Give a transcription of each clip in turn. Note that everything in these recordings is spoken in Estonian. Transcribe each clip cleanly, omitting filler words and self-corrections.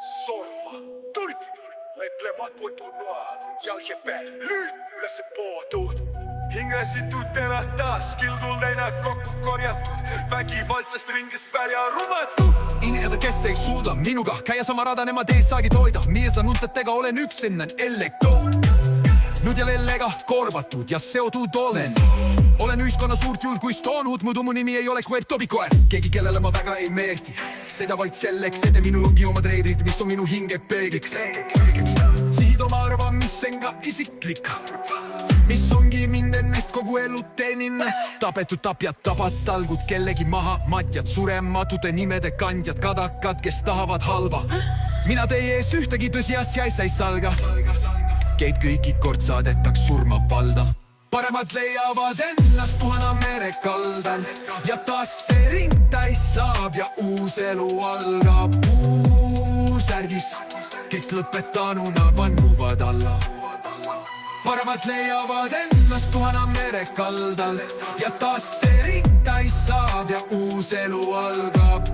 Sorma, tõrdi, ütlematu noa, jalge peal, üles poodud. Hingesitud enad taas, kilduldena kokku korjatud, vägivaldsest ringest välja rumatud. Inimesed, kes ei suuda minuga käia sama rada, nemad ei saagi toida. Miesannuntetega olen üksinnan elektoon. Nüüd ja lellega korvatud ja seotud olen. Olen ühiskonna suurt julguist toonud, muidu mu nimi ei oleks Tobikoer. Keegi, kellele ma väga ei meeldi, seda vaid selleks, et minul ongi omad reeglid, mis on minu hinge peegliks. Sihid oma arvamissenga isiklik, mis ongi mind ennest kogu elu teenin. Tapetud tapjad, tabatalgud, kellegi maha matjad, surematute nimede kandjad, kadakad, kes tahavad halba. Mina teie ees ühtegi tõsiasja ei salga. Keid kõiki kord saadetaks surma valda. Paremad leiavad ennast Puhana mere kaldal ja taas see ring täis saab ja uus elu algab. Särgis, kõik lõpetanuna vannuvad alla. Paremad leiavad ennast Puhana mere kaldal ja taas see ring täis saab ja uus elu algab.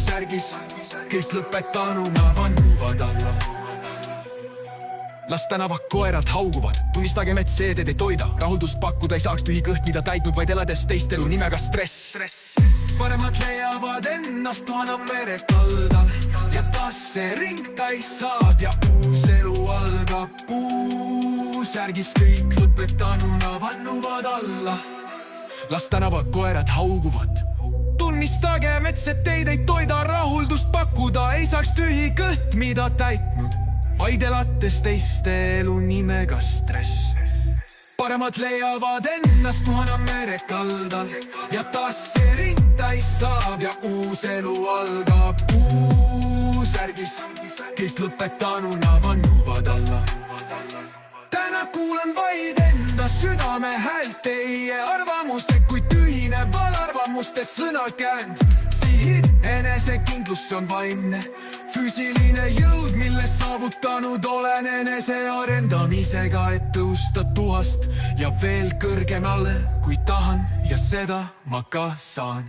Särgis, kõik lõpetanuna vannuvad alla. Las tänavad koerad hauguvad, tunnistagem, et see teed ei toida. Rahuldust pakkuda ei saaks tühi kõht, mida täitnud vaid elades teist elu nimega stress. Paremad leiavad ennast Puhana mere kaldal ja taas see ring täis saab ja uus elu algab. Särgis kõik lõpetanuna vannuvad alla. Las tänavad koerad hauguvad, tunnistagem, et see teid ei toida. Rahuldust pakkuda ei saaks tühi kõht, mida täitnud vaid elates teiste elu nimega stress. Paremad leiavad ennast Puhana mere kaldal ja taas see ring täis saab ja uus elu algab. Särgis, kõik lõpetanuna vannuvad alla. Täna kuulan vaid enda südame häält, teie arvamuste, kui tühine valarvamuste sõnakäänd. Sihid, enesekindlus on vaimne, füüsiline jõud, mille saavutanud olen enese arendamisega, et tõusta tuhast ja veel kõrgemale, kui tahan ja seda ma ka saan.